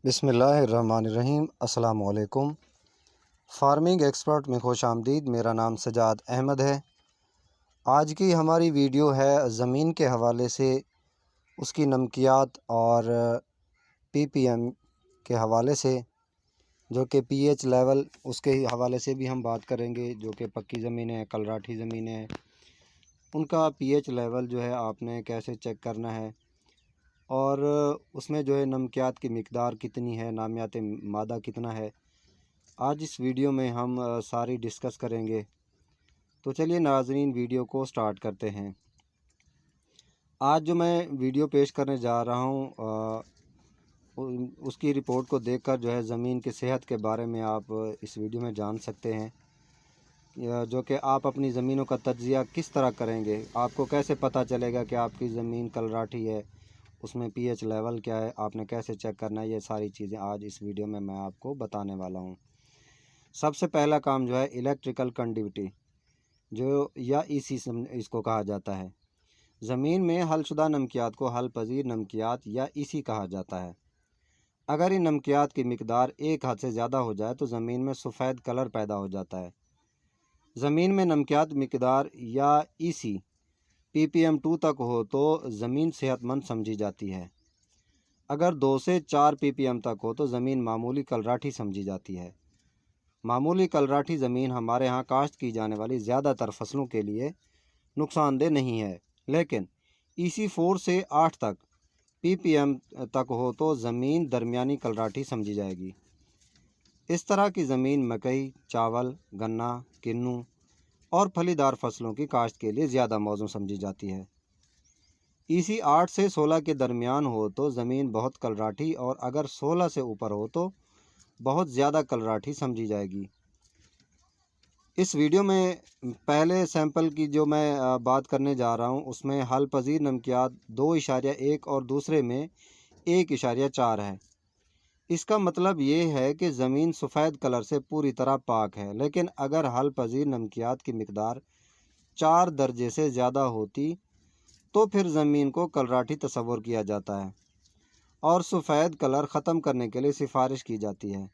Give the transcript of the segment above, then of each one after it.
بسم اللہ الرحمن الرحیم۔ السلام علیکم۔ فارمنگ ایکسپرٹ میں خوش آمدید۔ میرا نام سجاد احمد ہے۔ آج کی ہماری ویڈیو ہے زمین کے حوالے سے، اس کی نمکیات اور پی پی ایم کے حوالے سے، جو کہ پی ایچ لیول، اس کے حوالے سے بھی ہم بات کریں گے۔ جو کہ پکی زمینیں ہیں، کلراٹھی زمینیں ہیں، ان کا پی ایچ لیول جو ہے آپ نے کیسے چیک کرنا ہے، اور اس میں جو ہے نمکیات کی مقدار کتنی ہے، نامیات مادہ کتنا ہے، آج اس ویڈیو میں ہم ساری ڈسکس کریں گے۔ تو چلیے ناظرین، ویڈیو کو سٹارٹ کرتے ہیں۔ آج جو میں ویڈیو پیش کرنے جا رہا ہوں، اس کی رپورٹ کو دیکھ کر جو ہے زمین کی صحت کے بارے میں آپ اس ویڈیو میں جان سکتے ہیں، جو کہ آپ اپنی زمینوں کا تجزیہ کس طرح کریں گے۔ آپ کو کیسے پتہ چلے گا کہ آپ کی زمین کلراٹھی ہے، اس میں پی ایچ لیول کیا ہے، آپ نے کیسے چیک کرنا ہے، یہ ساری چیزیں آج اس ویڈیو میں آپ کو بتانے والا ہوں۔ سب سے پہلا کام جو ہے الیکٹریکل کنڈیوٹی، جو یا ای سی اس کو کہا جاتا ہے۔ زمین میں حل شدہ نمکیات کو حل پذیر نمکیات یا ای سی کہا جاتا ہے۔ اگر ان نمکیات کی مقدار ایک حد سے زیادہ ہو جائے تو زمین میں سفید کلر پیدا ہو جاتا ہے۔ زمین میں نمکیات مقدار یا ای سی پی پی ایم 2 تک ہو تو زمین صحت مند سمجھی جاتی ہے۔ اگر 2 سے 4 پی پی ایم تک ہو تو زمین معمولی کلراٹھی سمجھی جاتی ہے۔ معمولی کلراٹھی زمین ہمارے ہاں کاشت کی جانے والی زیادہ تر فصلوں کے لیے نقصان دہ نہیں ہے، لیکن ای سی 4 سے 8 تک پی پی ایم تک ہو تو زمین درمیانی کلراٹھی سمجھی جائے گی۔ اس طرح کی زمین مکئی، چاول، گنا، کنو اور پھلی دار فصلوں کی کاشت کے لیے زیادہ موزوں سمجھی جاتی ہے۔ ای سی 8 سے 16 کے درمیان ہو تو زمین بہت کلراٹھی، اور اگر 16 سے اوپر ہو تو بہت زیادہ کلراٹھی سمجھی جائے گی۔ اس ویڈیو میں پہلے سیمپل کی جو میں بات کرنے جا رہا ہوں، اس میں حل پذیر نمکیات 2.1 اور دوسرے میں 1.4 ہے۔ اس کا مطلب یہ ہے کہ زمین سفید کلر سے پوری طرح پاک ہے، لیکن اگر حل پذیر نمکیات کی مقدار 4 درجے سے زیادہ ہوتی تو پھر زمین کو کلراٹھی تصور کیا جاتا ہے اور سفید کلر ختم کرنے کے لیے سفارش کی جاتی ہے۔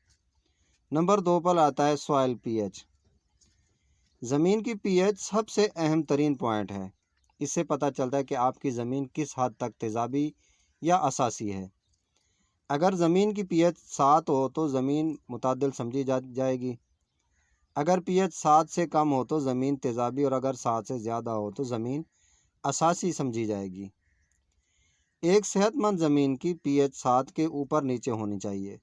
نمبر 2 پر آتا ہے سوائل پی ایچ۔ زمین کی پی ایچ سب سے اہم ترین پوائنٹ ہے۔ اس سے پتہ چلتا ہے کہ آپ کی زمین کس حد تک تیزابی یا اساسی ہے۔ اگر زمین کی پی ایچ 7 ہو تو زمین متعدل سمجھی جائے گی۔ اگر پی ایچ 7 سے کم ہو تو زمین تیزابی، اور اگر 7 سے زیادہ ہو تو زمین اساسی سمجھی جائے گی۔ ایک صحت مند زمین کی پی ایچ 7 کے اوپر نیچے ہونی چاہیے۔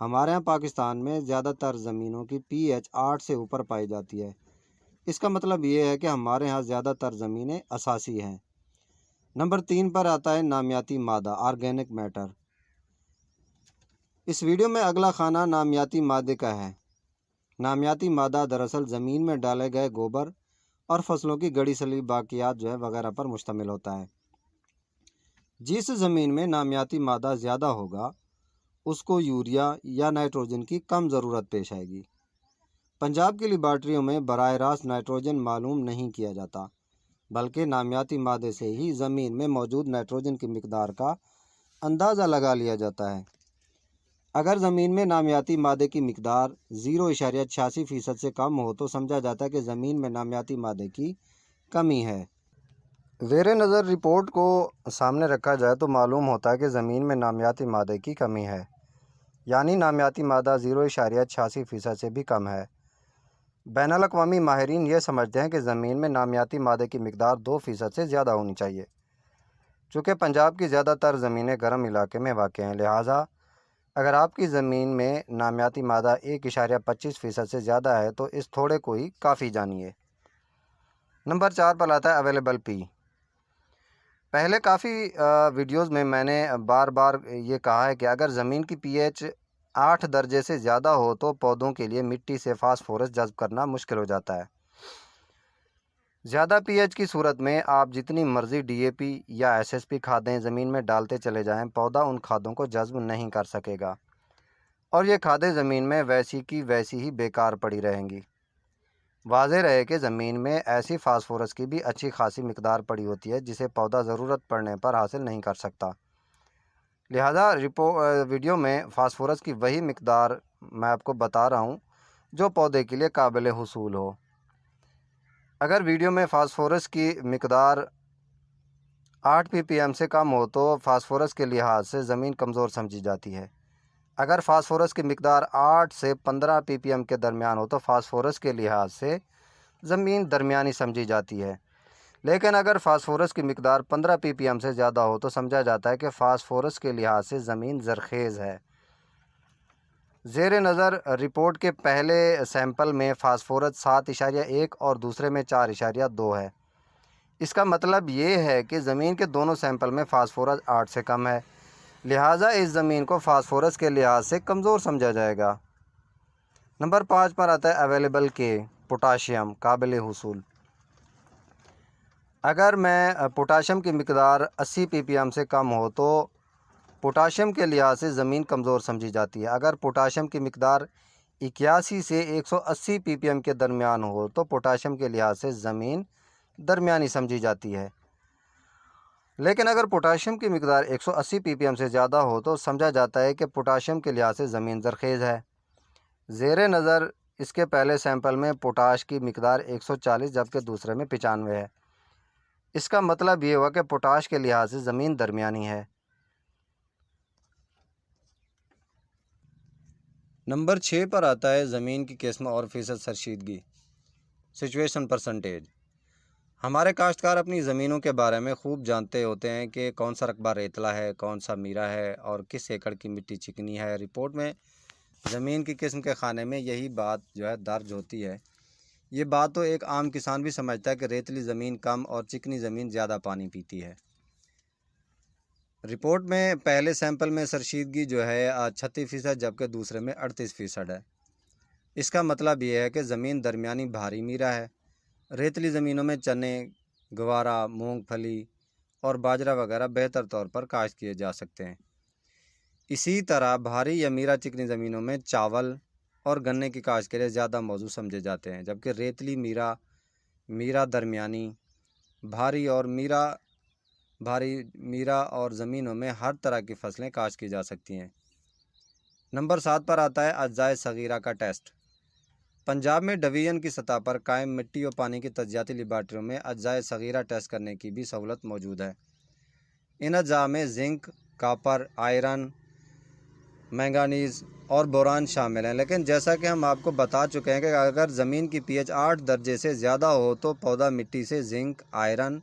ہمارے ہاں پاکستان میں زیادہ تر زمینوں کی پی ایچ 8 سے اوپر پائی جاتی ہے۔ اس کا مطلب یہ ہے کہ ہمارے ہاں زیادہ تر زمینیں اساسی ہیں۔ نمبر 3 پر آتا ہے نامیاتی مادہ، آرگینک میٹر۔ اس ویڈیو میں اگلا خانہ نامیاتی مادے کا ہے۔ نامیاتی مادہ دراصل زمین میں ڈالے گئے گوبر اور فصلوں کی گڑی سلی باقیات جو ہے وغیرہ پر مشتمل ہوتا ہے۔ جس زمین میں نامیاتی مادہ زیادہ ہوگا اس کو یوریا یا نائٹروجن کی کم ضرورت پیش آئے گی۔ پنجاب کی لیبارٹریوں میں براہ راست نائٹروجن معلوم نہیں کیا جاتا، بلکہ نامیاتی مادے سے ہی زمین میں موجود نائٹروجن کی مقدار کا اندازہ لگا لیا جاتا ہے۔ اگر زمین میں نامیاتی مادے کی مقدار 0.86% سے کم ہو تو سمجھا جاتا ہے کہ زمین میں نامیاتی مادے کی کمی ہے۔ زیر نظر رپورٹ کو سامنے رکھا جائے تو معلوم ہوتا ہے کہ زمین میں نامیاتی مادے کی کمی ہے، یعنی نامیاتی مادہ 0.86% سے بھی کم ہے۔ بین الاقوامی ماہرین یہ سمجھتے ہیں کہ زمین میں نامیاتی مادے کی مقدار 2% سے زیادہ ہونی چاہیے۔ چونکہ پنجاب کی زیادہ تر زمینیں گرم علاقے میں واقع ہیں، لہٰذا اگر آپ کی زمین میں نامیاتی مادہ 1.25% سے زیادہ ہے تو اس تھوڑے کو ہی کافی جانیے۔ نمبر 4 پر آتا ہے اویلیبل پی۔ پہلے کافی ویڈیوز میں نے بار بار یہ کہا ہے کہ اگر زمین کی پی ایچ 8 درجے سے زیادہ ہو تو پودوں کے لیے مٹی سے فاسفورس جذب کرنا مشکل ہو جاتا ہے۔ زیادہ پی ایچ کی صورت میں آپ جتنی مرضی ڈی اے پی یا ایس ایس پی کھادیں زمین میں ڈالتے چلے جائیں، پودا ان کھادوں کو جذب نہیں کر سکے گا، اور یہ کھادیں زمین میں ویسی کی ویسی ہی بیکار پڑی رہیں گی۔ واضح رہے کہ زمین میں ایسی فاسفورس کی بھی اچھی خاصی مقدار پڑی ہوتی ہے جسے پودا ضرورت پڑنے پر حاصل نہیں کر سکتا۔ لہذا ویڈیو میں فاسفورس کی وہی مقدار میں آپ کو بتا رہا ہوں جو پودے کے لیے قابل حصول ہو۔ اگر ویڈیو میں فاسفورس کی مقدار 8 ppm سے کم ہو تو فاسفورس کے لحاظ سے زمین کمزور سمجھی جاتی ہے۔ اگر فاسفورس کی مقدار 8 سے 15 ppm کے درمیان ہو تو فاسفورس کے لحاظ سے زمین درمیانی سمجھی جاتی ہے، لیکن اگر فاسفورس کی مقدار 15 ppm سے زیادہ ہو تو سمجھا جاتا ہے کہ فاسفورس کے لحاظ سے زمین زرخیز ہے۔ زیر نظر رپورٹ کے پہلے سیمپل میں فاسفورس 7.1 اور دوسرے میں 4.2 ہے۔ اس کا مطلب یہ ہے کہ زمین کے دونوں سیمپل میں فاسفورس 8 سے کم ہے، لہٰذا اس زمین کو فاسفورس کے لحاظ سے کمزور سمجھا جائے گا۔ نمبر 5 پر آتا ہے اویلیبل کے پوٹاشیم قابل حصول۔ اگر میں پوٹاشیم کی مقدار 80 ppm سے کم ہو تو پوٹاشیم کے لحاظ سے زمین کمزور سمجھی جاتی ہے۔ اگر پوٹاشیم کی مقدار 81 سے 180 ppm کے درمیان ہو تو پوٹاشیم کے لحاظ سے زمین درمیانی سمجھی جاتی ہے، لیکن اگر پوٹاشیم کی مقدار 180 ppm سے زیادہ ہو تو سمجھا جاتا ہے کہ پوٹاشیم کے لحاظ سے زمین زرخیز ہے۔ زیر نظر اس کے پہلے سیمپل میں پوٹاش کی مقدار 140 جبکہ دوسرے میں 95 ہے۔ اس کا مطلب یہ ہوا کہ پوٹاش کے لحاظ سے زمین درمیانی ہے۔ نمبر 6 پر آتا ہے زمین کی قسم اور فیصد سرشیدگی، سچویشن پرسنٹیج۔ ہمارے کاشتکار اپنی زمینوں کے بارے میں خوب جانتے ہوتے ہیں کہ کون سا رقبہ ریتلا ہے، کون سا میرا ہے اور کس ایکڑ کی مٹی چکنی ہے۔ رپورٹ میں زمین کی قسم کے خانے میں یہی بات درج ہوتی ہے۔ یہ بات تو ایک عام کسان بھی سمجھتا ہے کہ ریتلی زمین کم اور چکنی زمین زیادہ پانی پیتی ہے۔ رپورٹ میں پہلے سیمپل میں سرشیدگی 36% جبکہ دوسرے میں 38% ہے۔ اس کا مطلب یہ ہے کہ زمین درمیانی بھاری میرا ہے۔ ریتلی زمینوں میں چنے، گوارا، مونگ پھلی اور باجرہ وغیرہ بہتر طور پر کاشت کیے جا سکتے ہیں۔ اسی طرح بھاری یا میرا چکنی زمینوں میں چاول اور گنے کی کاشت کے لیے زیادہ موزوں سمجھے جاتے ہیں، جبکہ ریتلی میرا درمیانی، بھاری میرا اور زمینوں میں ہر طرح کی فصلیں کاشت کی جا سکتی ہیں۔ نمبر 7 پر آتا ہے اجزائے صغیرہ کا ٹیسٹ۔ پنجاب میں ڈویژن کی سطح پر قائم مٹی اور پانی کی تجزیاتی لیبارٹریوں میں اجزائے صغیرہ ٹیسٹ کرنے کی بھی سہولت موجود ہے۔ ان اجزاء میں زنک، کاپر، آئرن، مینگنیز اور بوران شامل ہیں، لیکن جیسا کہ ہم آپ کو بتا چکے ہیں کہ اگر زمین کی pH 8 درجے سے زیادہ ہو تو پودا مٹی سے زنک، آئرن،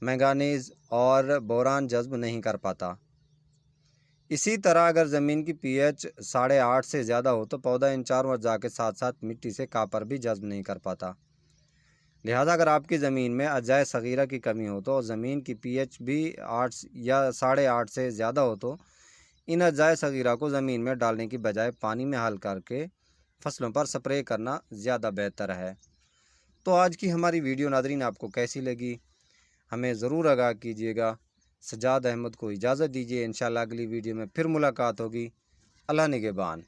مینگنیز اور بوران جذب نہیں کر پاتا۔ اسی طرح اگر زمین کی pH 8.5 سے زیادہ ہو تو پودا ان چاروں اجزاء کے ساتھ ساتھ مٹی سے کاپر بھی جذب نہیں کر پاتا۔ لہذا اگر آپ کی زمین میں اجزائے صغیرہ کی کمی ہو تو زمین کی pH بھی 8 یا 8.5 سے زیادہ ہو تو ان اجزائے صغیرہ کو زمین میں ڈالنے کی بجائے پانی میں حل کر کے فصلوں پر سپرے کرنا زیادہ بہتر ہے۔ تو آج کی ہماری ویڈیو ناظرین آپ کو کیسی لگی ہمیں ضرور آگاہ کیجیے گا۔ سجاد احمد کو اجازت دیجیے، انشاءاللہ اگلی ویڈیو میں پھر ملاقات ہوگی۔ اللہ نگہبان۔